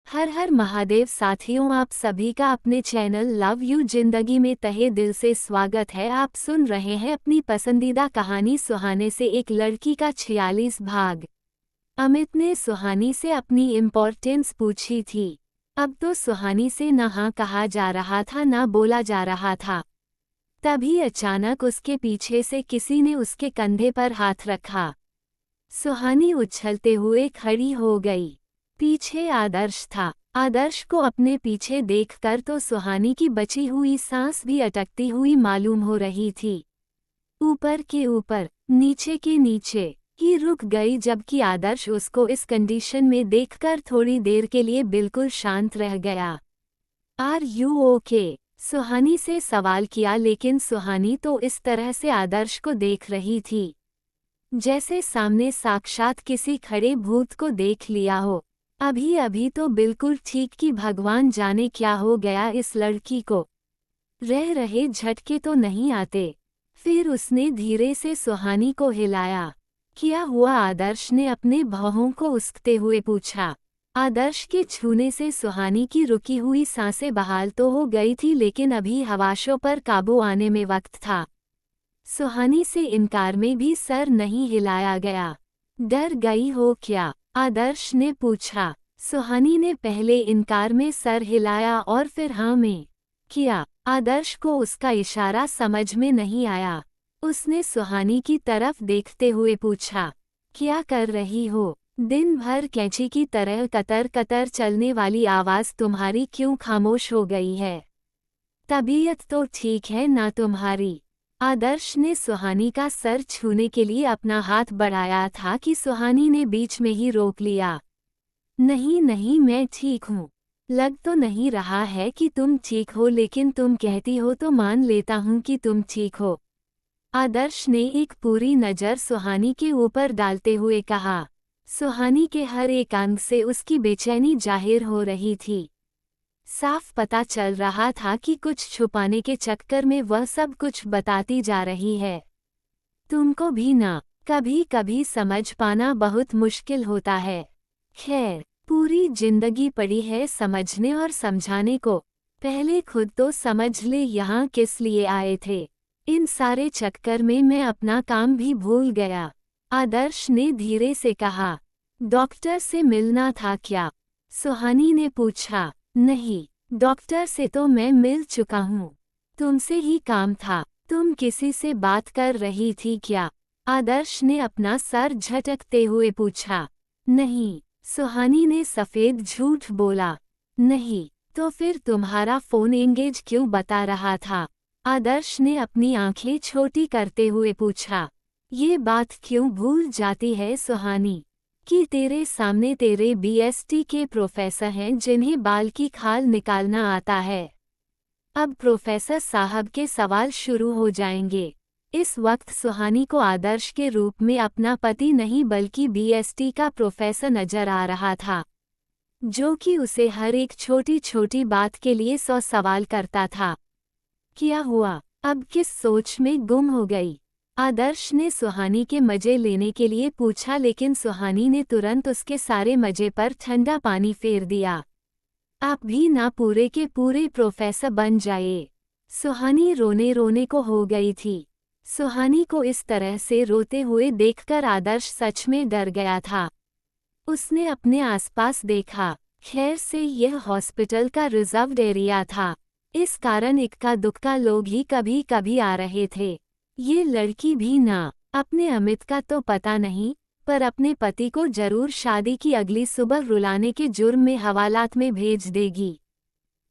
हर हर महादेव साथियों, आप सभी का अपने चैनल लव यू जिंदगी में तहे दिल से स्वागत है। आप सुन रहे हैं अपनी पसंदीदा कहानी सुहाने से एक लड़की का 46 भाग। अमित ने सुहानी से अपनी इम्पोर्टेंस पूछी थी। अब तो सुहानी से न हाँ कहा जा रहा था न बोला जा रहा था। तभी अचानक उसके पीछे से किसी ने उसके कंधे पर हाथ रखा। सुहानी उछलते हुए खड़ी हो गई। पीछे आदर्श था। आदर्श को अपने पीछे देखकर तो सुहानी की बची हुई सांस भी अटकती हुई मालूम हो रही थी। ऊपर के ऊपर नीचे के नीचे ही रुक गई, जबकि आदर्श उसको इस कंडीशन में देखकर थोड़ी देर के लिए बिल्कुल शांत रह गया। Are you okay? सुहानी से सवाल किया, लेकिन सुहानी तो इस तरह से आदर्श को देख रही थी जैसे सामने साक्षात किसी खड़े भूत को देख लिया हो। अभी अभी तो बिल्कुल ठीक कि भगवान जाने क्या हो गया इस लड़की को। रह रहे झटके तो नहीं आते। फिर उसने धीरे से सुहानी को हिलाया। क्या हुआ? आदर्श ने अपने भौहों को उस्कते हुए पूछा। आदर्श के छूने से सुहानी की रुकी हुई सांसें बहाल तो हो गई थी, लेकिन अभी हवाशों पर काबू आने में वक्त था। सुहानी से इनकार में भी सर नहीं हिलाया गया। डर गई हो क्या? आदर्श ने पूछा। सुहानी ने पहले इनकार में सर हिलाया और फिर हाँ में किया। आदर्श को उसका इशारा समझ में नहीं आया। उसने सुहानी की तरफ देखते हुए पूछा, क्या कर रही हो? दिन भर कैंची की तरह कतर कतर चलने वाली आवाज तुम्हारी क्यों खामोश हो गई है? तबीयत तो ठीक है ना तुम्हारी? आदर्श ने सुहानी का सर छूने के लिए अपना हाथ बढ़ाया था कि सुहानी ने बीच में ही रोक लिया। नहीं नहीं, मैं ठीक हूँ। लग तो नहीं रहा है कि तुम ठीक हो, लेकिन तुम कहती हो तो मान लेता हूँ कि तुम ठीक हो। आदर्श ने एक पूरी नज़र सुहानी के ऊपर डालते हुए कहा। सुहानी के हर एक अंग से उसकी बेचैनी जाहिर हो रही थी। साफ पता चल रहा था कि कुछ छुपाने के चक्कर में वह सब कुछ बताती जा रही है। तुमको भी ना कभी कभी समझ पाना बहुत मुश्किल होता है। खैर, पूरी जिंदगी पड़ी है समझने और समझाने को। पहले खुद तो समझ ले यहाँ किस लिए आए थे। इन सारे चक्कर में मैं अपना काम भी भूल गया। आदर्श ने धीरे से कहा। डॉक्टर से मिलना था क्या? सुहानी ने पूछा। नहीं, डॉक्टर से तो मैं मिल चुका हूँ। तुमसे ही काम था। तुम किसी से बात कर रही थी क्या? आदर्श ने अपना सर झटकते हुए पूछा। नहीं, सुहानी ने सफेद झूठ बोला। नहीं, तो फिर तुम्हारा फोन एंगेज क्यों बता रहा था? आदर्श ने अपनी आंखें छोटी करते हुए पूछा। ये बात क्यों भूल जाती है सुहानी कि तेरे सामने तेरे बीएसटी के प्रोफेसर हैं जिन्हें बाल की खाल निकालना आता है। अब प्रोफेसर साहब के सवाल शुरू हो जाएंगे। इस वक्त सुहानी को आदर्श के रूप में अपना पति नहीं बल्कि बीएसटी का प्रोफेसर नजर आ रहा था, जो कि उसे हर एक छोटी छोटी बात के लिए 100 सवाल करता था। क्या हुआ? अब किस सोच में गुम हो गई? आदर्श ने सुहानी के मजे लेने के लिए पूछा, लेकिन सुहानी ने तुरंत उसके सारे मजे पर ठंडा पानी फेर दिया। आप भी ना पूरे के पूरे प्रोफेसर बन जाए। सुहानी रोने रोने को हो गई थी। सुहानी को इस तरह से रोते हुए देखकर आदर्श सच में डर गया था। उसने अपने आसपास देखा। खैर से यह हॉस्पिटल का रिजर्व्ड एरिया था, इस कारण इक्का दुक्का लोग ही कभी कभी आ रहे थे। ये लड़की भी ना अपने अमित का तो पता नहीं, पर अपने पति को जरूर शादी की अगली सुबह रुलाने के जुर्म में हवालात में भेज देगी।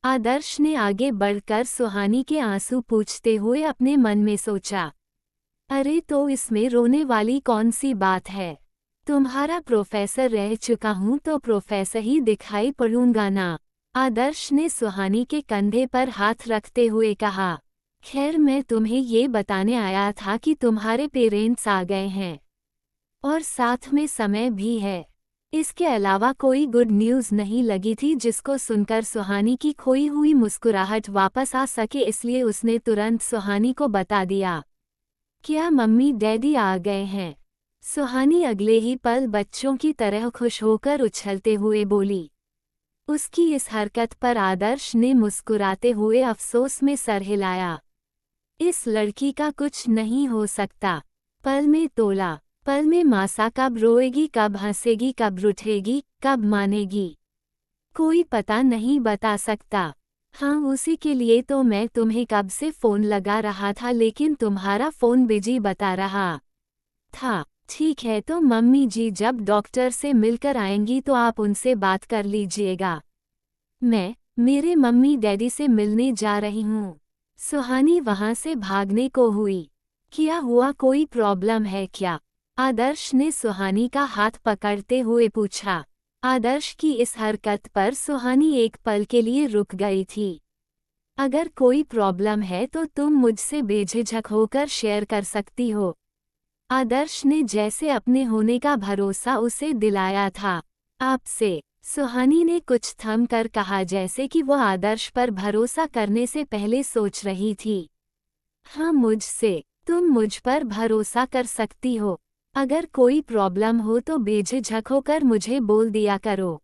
आदर्श ने आगे बढ़कर सुहानी के आंसू पूछते हुए अपने मन में सोचा। अरे तो इसमें रोने वाली कौन सी बात है? तुम्हारा प्रोफेसर रह चुका हूँ तो प्रोफेसर ही दिखाई पड़ूंगा ना। आदर्श ने सुहानी के कंधे पर हाथ रखते हुए कहा। खैर, मैं तुम्हें ये बताने आया था कि तुम्हारे पेरेंट्स आ गए हैं और साथ में समय भी है। इसके अलावा कोई गुड न्यूज़ नहीं लगी थी जिसको सुनकर सुहानी की खोई हुई मुस्कुराहट वापस आ सके, इसलिए उसने तुरंत सुहानी को बता दिया। क्या मम्मी डैडी आ गए हैं? सुहानी अगले ही पल बच्चों की तरह खुश होकर उछलते हुए बोली। उसकी इस हरकत पर आदर्श ने मुस्कुराते हुए अफसोस में सर हिलाया। इस लड़की का कुछ नहीं हो सकता। पल में तोला, पल में मासा, कब रोएगी, कब हंसेगी, कब रूठेगी, कब मानेगी, कोई पता नहीं बता सकता। हाँ, उसी के लिए तो मैं तुम्हें कब से फ़ोन लगा रहा था, लेकिन तुम्हारा फ़ोन बिजी बता रहा था। ठीक है, तो मम्मी जी जब डॉक्टर से मिलकर आएंगी तो आप उनसे बात कर लीजिएगा। मैं मेरे मम्मी डैडी से मिलने जा रही हूँ। सुहानी वहाँ से भागने को हुई। क्या हुआ, कोई प्रॉब्लम है क्या? आदर्श ने सुहानी का हाथ पकड़ते हुए पूछा। आदर्श की इस हरकत पर सुहानी एक पल के लिए रुक गई थी। अगर कोई प्रॉब्लम है तो तुम मुझसे बेझिझक होकर शेयर कर सकती हो। आदर्श ने जैसे अपने होने का भरोसा उसे दिलाया था। आपसे, सुहानी ने कुछ थम कर कहा, जैसे कि वह आदर्श पर भरोसा करने से पहले सोच रही थी। हाँ, मुझसे, तुम मुझ पर भरोसा कर सकती हो। अगर कोई प्रॉब्लम हो तो बेझिझक होकर मुझे बोल दिया करो।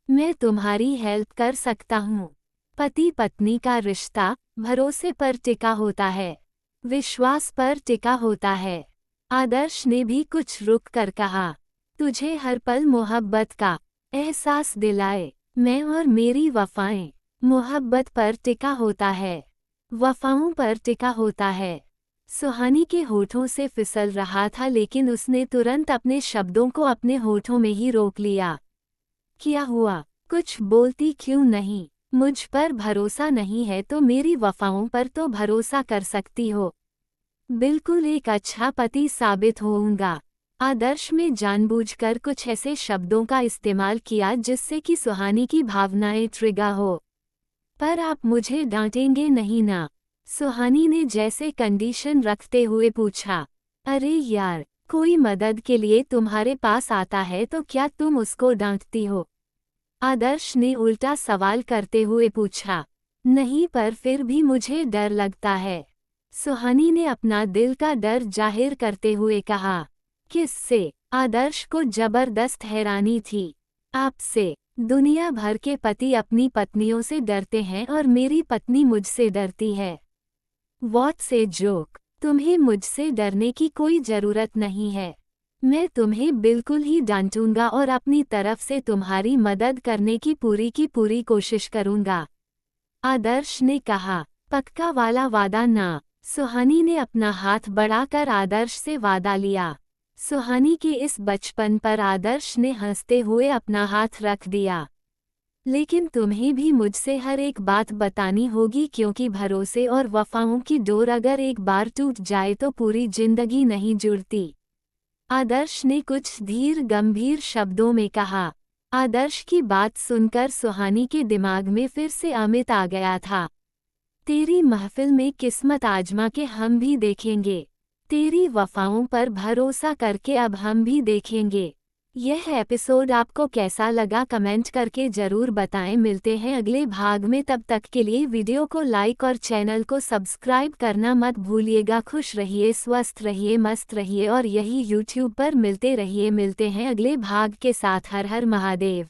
मैं तुम्हारी हेल्प कर सकता हूँ। पति पत्नी का रिश्ता भरोसे पर टिका होता है, विश्वास पर टिका होता है। आदर्श ने भी कुछ रुक कर कहा, तुझे हर पल मोहब्बत का एहसास दिलाए। मैं और मेरी वफाएं मोहब्बत पर टिका होता है, वफाओं पर टिका होता है। सुहानी के होठों से फिसल रहा था, लेकिन उसने तुरंत अपने शब्दों को अपने होठों में ही रोक लिया। क्या हुआ, कुछ बोलती क्यों नहीं? मुझ पर भरोसा नहीं है तो मेरी वफाओं पर तो भरोसा कर सकती हो। बिल्कुल एक अच्छा पति साबित होऊंगा। आदर्श में जानबूझकर कुछ ऐसे शब्दों का इस्तेमाल किया जिससे कि सुहानी की भावनाएं ट्रिगर हो। पर आप मुझे डांटेंगे नहीं ना? सुहानी ने जैसे कंडीशन रखते हुए पूछा। अरे यार, कोई मदद के लिए तुम्हारे पास आता है तो क्या तुम उसको डांटती हो? आदर्श ने उल्टा सवाल करते हुए पूछा। नहीं, पर फिर भी मुझे डर लगता है। सुहानी ने अपना दिल का डर जाहिर करते हुए कहा। किससे? आदर्श को जबरदस्त हैरानी थी। आपसे। दुनिया भर के पति अपनी पत्नियों से डरते हैं और मेरी पत्नी मुझसे डरती है। What's a joke? तुम्हें मुझसे डरने की कोई जरूरत नहीं है। मैं तुम्हें बिल्कुल ही डांटूंगा और अपनी तरफ से तुम्हारी मदद करने की पूरी कोशिश करूंगा। आदर्श ने कहा। पक्का वाला वादा ना? सुहानी ने अपना हाथ बढ़ाकर आदर्श से वादा लिया। सुहानी के इस बचपन पर आदर्श ने हंसते हुए अपना हाथ रख दिया। लेकिन तुम्हें भी मुझसे हर एक बात बतानी होगी, क्योंकि भरोसे और वफाओं की डोर अगर एक बार टूट जाए तो पूरी जिंदगी नहीं जुड़ती। आदर्श ने कुछ धीर गंभीर शब्दों में कहा। आदर्श की बात सुनकर सुहानी के दिमाग में फिर से अमित आ गया था। तेरी महफिल में किस्मत आजमा के हम भी देखेंगे। तेरी वफाओं पर भरोसा करके अब हम भी देखेंगे। यह एपिसोड आपको कैसा लगा कमेंट करके ज़रूर बताएं। मिलते हैं अगले भाग में, तब तक के लिए वीडियो को लाइक और चैनल को सब्सक्राइब करना मत भूलिएगा। खुश रहिए, स्वस्थ रहिए, मस्त रहिए और यही यूट्यूब पर मिलते रहिए। मिलते हैं अगले भाग के साथ। हर हर महादेव।